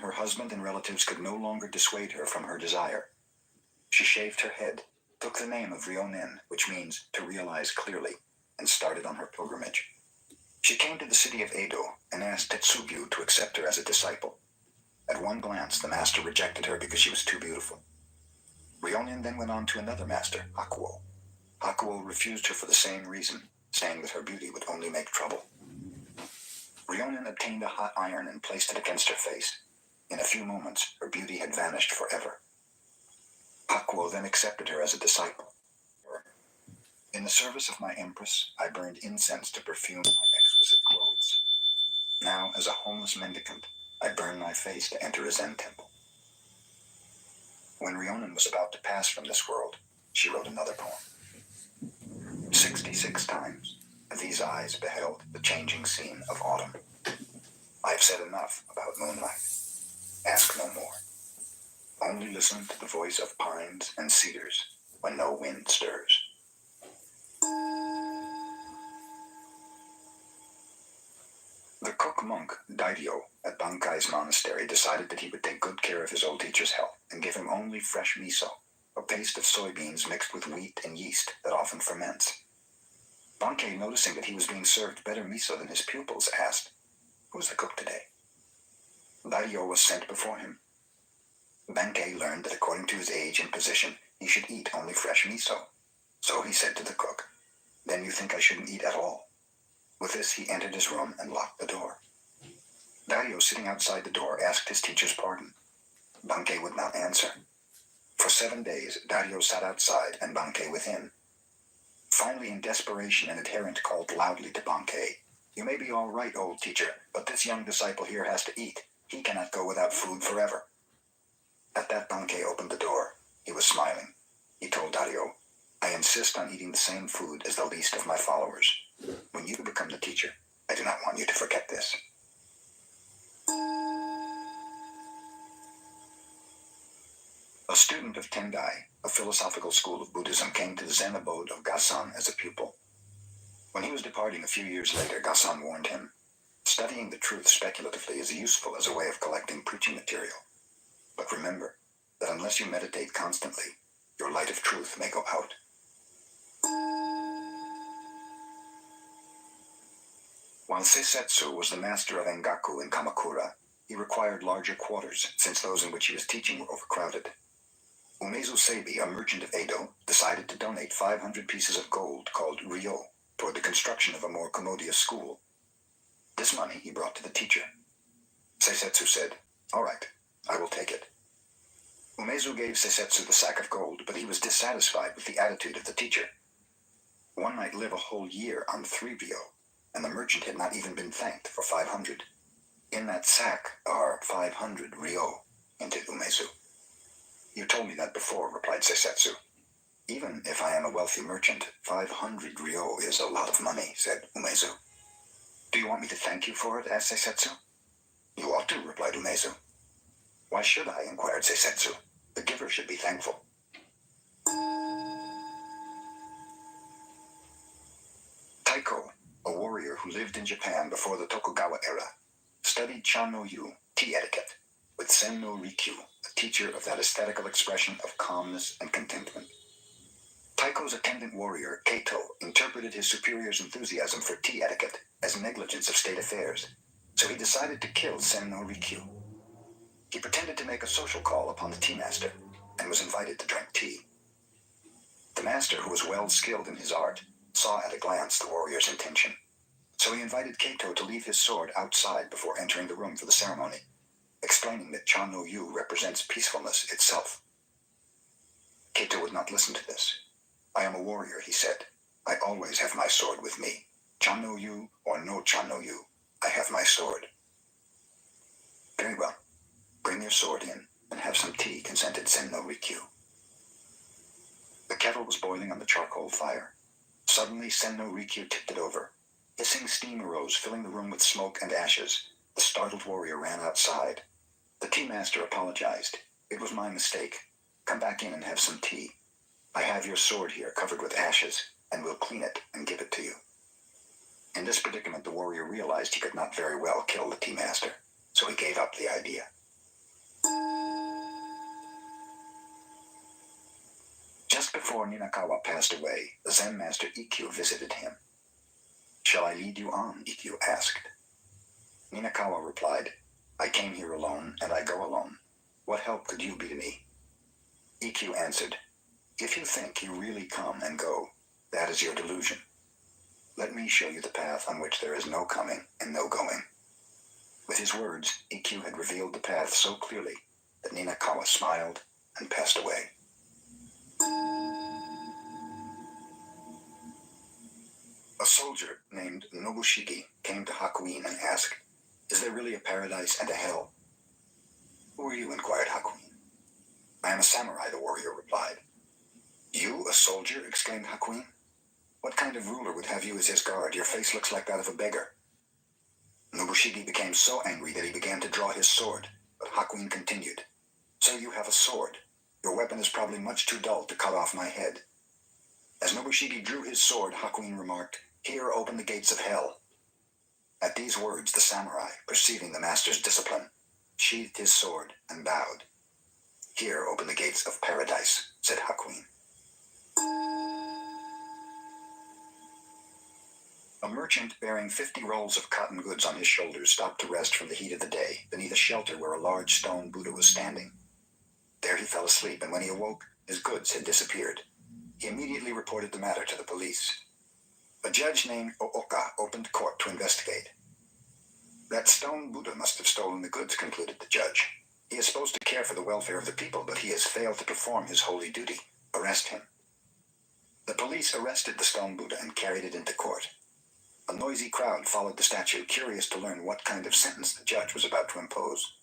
her husband and relatives could no longer dissuade her from her desire. She shaved her head, took the name of Ryonin, which means to realize clearly, and started on her pilgrimage. She came to the city of Edo and asked Tetsugyu to accept her as a disciple. At one glance, the master rejected her because she was too beautiful. Ryonin then went on to another master, Hakuo. Hakuo refused her for the same reason, saying that her beauty would only make trouble. Ryonin obtained a hot iron and placed it against her face. In a few moments, her beauty had vanished forever. Hakuo then accepted her as a disciple. In the service of my empress, I burned incense to perfume my exquisite clothes. Now, as a homeless mendicant, I burn my face to enter a Zen temple. When Ryonin was about to pass from this world, she wrote another poem. 66 times, these eyes beheld the changing scene of autumn. I have said enough about moonlight. Ask no more. Only listen to the voice of pines and cedars when no wind stirs. The cook monk, Dairyo, at Bankai's monastery decided that he would take good care of his old teacher's health and give him only fresh miso, a paste of soybeans mixed with wheat and yeast that often ferments. Bankei, noticing that he was being served better miso than his pupils, asked, "Who's the cook today?" Dairyo was sent before him. Bankei learned that according to his age and position, he should eat only fresh miso. So he said to the cook, "Then you think I shouldn't eat at all?" With this, he entered his room and locked the door. Dairyo, sitting outside the door, asked his teacher's pardon. Bankei would not answer. For 7 days, Dairyo sat outside and Bankei within. Finally, in desperation, an adherent called loudly to Bankei, "You may be all right, old teacher, but this young disciple here has to eat. He cannot go without food forever." At that, Bankei opened the door. He was smiling. He told Dairyo, "I insist on eating the same food as the least of my followers. When you become the teacher, I do not want you to forget this." A student of Tendai, a philosophical school of Buddhism, came to the Zen abode of Gasan as a pupil. When he was departing a few years later, Gasan warned him, "Studying the truth speculatively is useful as a way of collecting preaching material. But remember that unless you meditate constantly, your light of truth may go out." While Seisetsu was the master of Engaku in Kamakura, he required larger quarters, since those in which he was teaching were overcrowded. Umezu Seibi, a merchant of Edo, decided to donate 500 pieces of gold called ryo toward the construction of a more commodious school. This money he brought to the teacher. Seisetsu said, "All right, I will take it." Umezu gave Seisetsu the sack of gold, but he was dissatisfied with the attitude of the teacher. One might live a whole year on 3 ryo, and the merchant had not even been thanked for 500. "In that sack are 500 ryo, hinted Umezu. "You told me that before," replied Seisetsu. "Even if I am a wealthy merchant, 500 ryo is a lot of money," said Umezu. "Do you want me to thank you for it?" asked Seisetsu. "You ought to," replied Umezu. "Why should I?" inquired Seisetsu. "The giver should be thankful." Taiko, a warrior who lived in Japan before the Tokugawa era, studied Chan-no-yu, tea etiquette, with Sen-no Rikyu, a teacher of that aesthetical expression of calmness and contentment. Taiko's attendant warrior, Keito, interpreted his superior's enthusiasm for tea etiquette as negligence of state affairs, so he decided to kill Sen-no Rikyu. He pretended to make a social call upon the tea master, and was invited to drink tea. The master, who was well skilled in his art, saw at a glance the warrior's intention, so he invited Keito to leave his sword outside before entering the room for the ceremony, explaining that Chan-no-yu represents peacefulness itself. Keito would not listen to this. "I am a warrior," he said. "I always have my sword with me. Chan-no-yu or no Chan-no-yu, I have my sword." "Very well. Bring your sword in and have some tea," consented Sen-no Rikyu. The kettle was boiling on the charcoal fire. Suddenly, Sen-no Rikyu tipped it over. Hissing steam arose, filling the room with smoke and ashes. The startled warrior ran outside. The tea master apologized. "It was my mistake. Come back in and have some tea. I have your sword here covered with ashes, and will clean it and give it to you." In this predicament, the warrior realized he could not very well kill the tea master, so he gave up the idea. before Ninakawa passed away, the Zen master Ikkyu visited him. "Shall I lead you on?" Ikkyu asked. Ninakawa replied, "I came here alone, and I go alone. What help could you be to me?" Ikkyu answered, "If you think you really come and go, that is your delusion. Let me show you the path on which there is no coming and no going." With his words, Ikkyu had revealed the path so clearly that Ninakawa smiled and passed away. A soldier named Nobushige came to Hakuin and asked, "Is there really a paradise and a hell?" "Who are you?" inquired Hakuin. "I am a samurai," the warrior replied. "You, a soldier?" exclaimed Hakuin. "What kind of ruler would have you as his guard? Your face looks like that of a beggar." Nobushige became so angry that he began to draw his sword, but Hakuin continued, "So you have a sword. Your weapon is probably much too dull to cut off my head." As Nobushige drew his sword, Hakuin remarked, "Here open the gates of hell." At these words, the samurai, perceiving the master's discipline, sheathed his sword and bowed. "Here open the gates of paradise," said Hakuin. A merchant bearing 50 rolls of cotton goods on his shoulders stopped to rest from the heat of the day beneath a shelter where a large stone Buddha was standing. There he fell asleep, and when he awoke, his goods had disappeared. He immediately reported the matter to the police. A judge named Ooka opened court to investigate. "That stone Buddha must have stolen the goods," concluded the judge. "He is supposed to care for the welfare of the people, but he has failed to perform his holy duty. Arrest him." The police arrested the stone Buddha and carried it into court. A noisy crowd followed the statue, curious to learn what kind of sentence the judge was about to impose.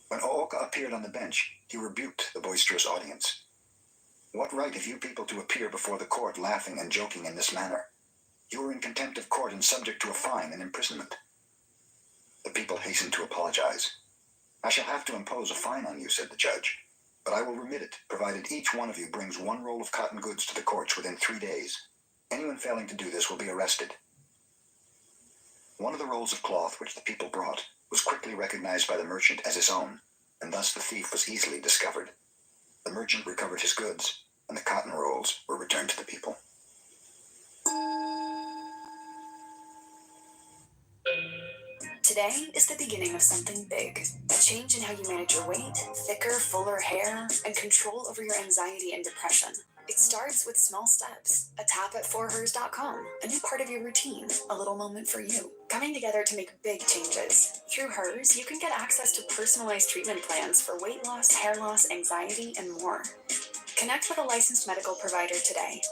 When Ooka appeared on the bench, he rebuked the boisterous audience. "What right have you people to appear before the court laughing and joking in this manner? You are in contempt of court and subject to a fine and imprisonment." The people hastened to apologize. "I shall have to impose a fine on you," said the judge, "but I will remit it, provided each one of you brings 1 roll of cotton goods to the courts within 3 days. Anyone failing to do this will be arrested." One of the rolls of cloth which the people brought was quickly recognized by the merchant as his own, and thus the thief was easily discovered. The merchant recovered his goods, and the cotton rolls were returned to the people. Today is the beginning of something big. A change in how you manage your weight, thicker, fuller hair, and control over your anxiety and depression. It starts with small steps. A tap at forhers.com, a new part of your routine, a little moment for you. Coming together to make big changes. Through Hers, you can get access to personalized treatment plans for weight loss, hair loss, anxiety, and more. Connect with a licensed medical provider today.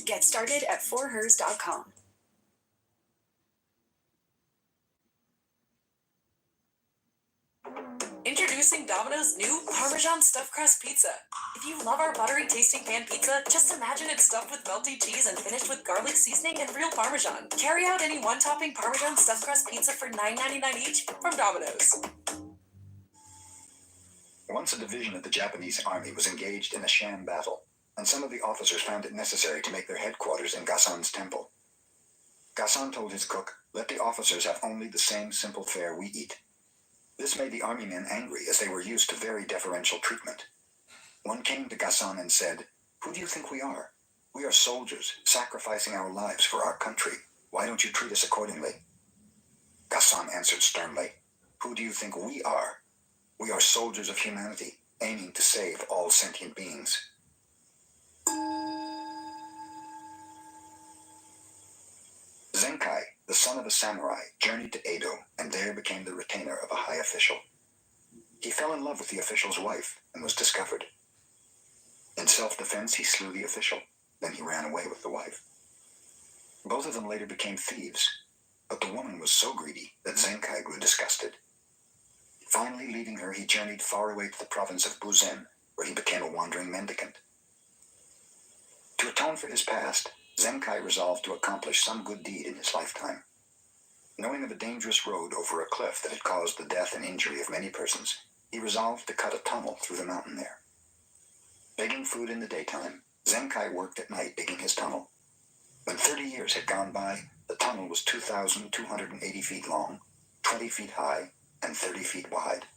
Get started at forhers.com. Introducing Domino's new Parmesan Stuffed Crust Pizza. If you love our buttery tasting pan pizza, just imagine it's stuffed with melty cheese and finished with garlic seasoning and real Parmesan. Carry out any one-topping Parmesan Stuffed Crust Pizza for $9.99 each from Domino's. Once a division of the Japanese army was engaged in a sham battle, and some of the officers found it necessary to make their headquarters in Gasan's temple. Gasan told his cook, "Let the officers have only the same simple fare we eat." This made the army men angry, as they were used to very deferential treatment. One came to Gasan and said, "Who do you think we are? We are soldiers, sacrificing our lives for our country. Why don't you treat us accordingly?" Gasan answered sternly, "Who do you think we are? We are soldiers of humanity, aiming to save all sentient beings." Zenkai, the son of a samurai, journeyed to Edo and there became the retainer of a high official. He fell in love with the official's wife and was discovered. In self-defense, he slew the official, then he ran away with the wife. Both of them later became thieves, but the woman was so greedy that Zenkai grew disgusted. Finally, leaving her, he journeyed far away to the province of Buzen, where he became a wandering mendicant. To atone for his past, Zenkai resolved to accomplish some good deed in his lifetime. Knowing of a dangerous road over a cliff that had caused the death and injury of many persons, he resolved to cut a tunnel through the mountain there. Begging food in the daytime, Zenkai worked at night digging his tunnel. When 30 years had gone by, the tunnel was 2,280 feet long, 20 feet high, and 30 feet wide.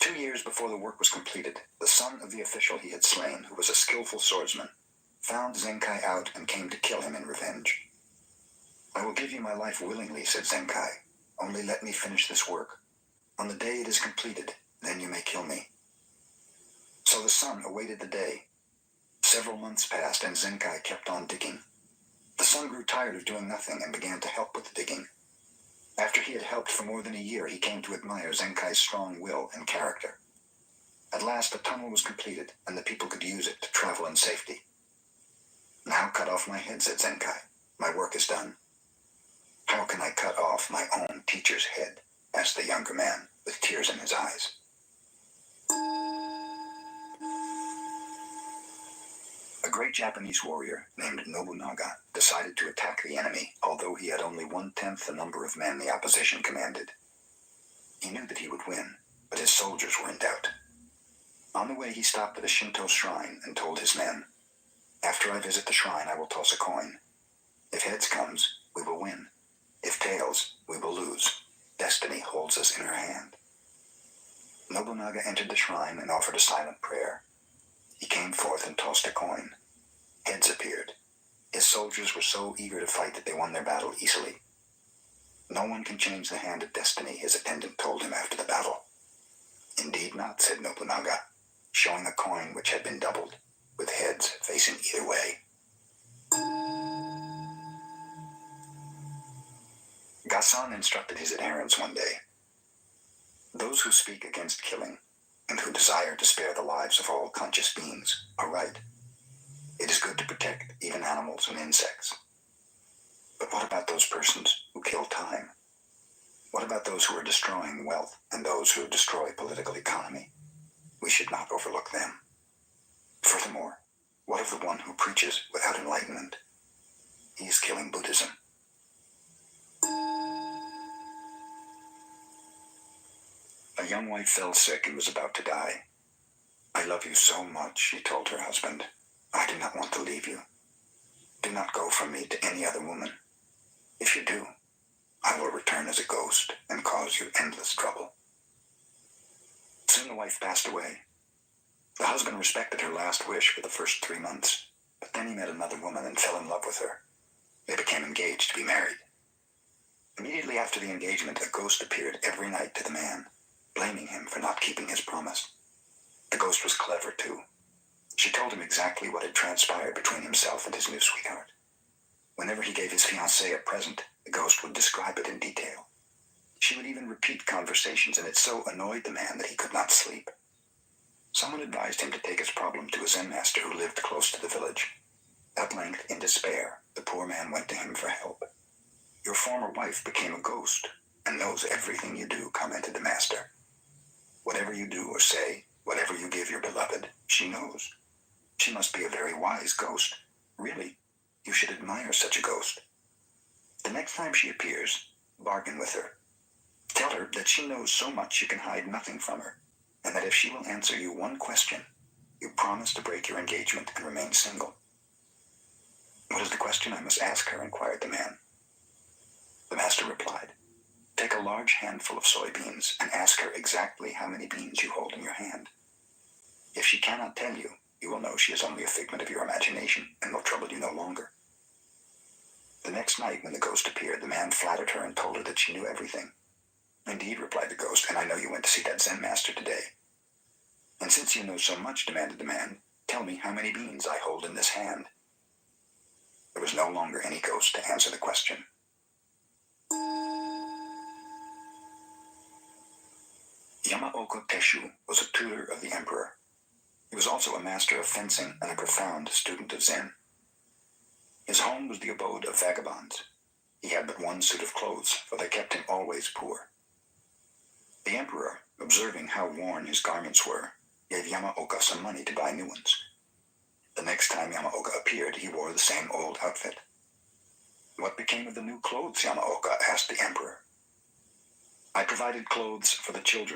2 years before the work was completed, the son of the official he had slain, who was a skillful swordsman, found Zenkai out and came to kill him in revenge. "I will give you my life willingly," said Zenkai. "Only let me finish this work. On the day it is completed, then you may kill me." So the son awaited the day. Several months passed and Zenkai kept on digging. The son grew tired of doing nothing and began to help with the digging. After he had helped for more than a year, he came to admire Zenkai's strong will and character. At last, the tunnel was completed, and the people could use it to travel in safety. "Now cut off my head," said Zenkai. "My work is done." "How can I cut off my own teacher's head?" asked the younger man, with tears in his eyes. A great Japanese warrior named Nobunaga decided to attack the enemy, although he had only 1/10 the number of men the opposition commanded. He knew that he would win, but his soldiers were in doubt. On the way, he stopped at a Shinto shrine and told his men, "After I visit the shrine, I will toss a coin. If heads comes, we will win. If tails, we will lose. Destiny holds us in her hand." Nobunaga entered the shrine and offered a silent prayer. He came forth and tossed a coin. Heads appeared. His soldiers were so eager to fight that they won their battle easily. "No one can change the hand of destiny," his attendant told him after the battle. "Indeed not," said Nobunaga, showing a coin which had been doubled, with heads facing either way. Gasan instructed his adherents one day, "Those who speak against killing, and who desire to spare the lives of all conscious beings, are right. It is good to protect even animals and insects. But what about those persons who kill time? What about those who are destroying wealth and those who destroy political economy? We should not overlook them. Furthermore, what of the one who preaches without enlightenment? He is killing Buddhism." A young wife fell sick and was about to die. "I love you so much," she told her husband. "I do not want to leave you. Do not go from me to any other woman. If you do, I will return as a ghost and cause you endless trouble." Soon the wife passed away. The husband respected her last wish for the first 3 months, but then he met another woman and fell in love with her. They became engaged to be married. Immediately after the engagement, a ghost appeared every night to the man, blaming him for not keeping his promise. The ghost was clever, too. She told him exactly what had transpired between himself and his new sweetheart. Whenever he gave his fiancée a present, the ghost would describe it in detail. She would even repeat conversations, and it so annoyed the man that he could not sleep. Someone advised him to take his problem to a Zen master who lived close to the village. At length, in despair, the poor man went to him for help. "Your former wife became a ghost and knows everything you do," commented the master. "Whatever you do or say, whatever you give your beloved, she knows. She must be a very wise ghost. Really, you should admire such a ghost. The next time she appears, bargain with her. Tell her that she knows so much you can hide nothing from her, and that if she will answer you one question, you promise to break your engagement and remain single." "What is the question I must ask her?" inquired the man. The master replied, "Take a large handful of soybeans and ask her exactly how many beans you hold in your hand. If she cannot tell you, you will know she is only a figment of your imagination and will trouble you no longer." The next night, when the ghost appeared, the man flattered her and told her that she knew everything. "Indeed," replied the ghost, "and I know you went to see that Zen master today." "And since you know so much," demanded the man, "tell me how many beans I hold in this hand." There was no longer any ghost to answer the question. Yamaoka Teshu was a tutor of the emperor. He was also a master of fencing and a profound student of Zen. His home was the abode of vagabonds. He had but one suit of clothes, for they kept him always poor. The emperor, observing how worn his garments were, gave Yamaoka some money to buy new ones. The next time Yamaoka appeared, he wore the same old outfit. "What became of the new clothes, Yamaoka?" asked the emperor. "I provided clothes for the children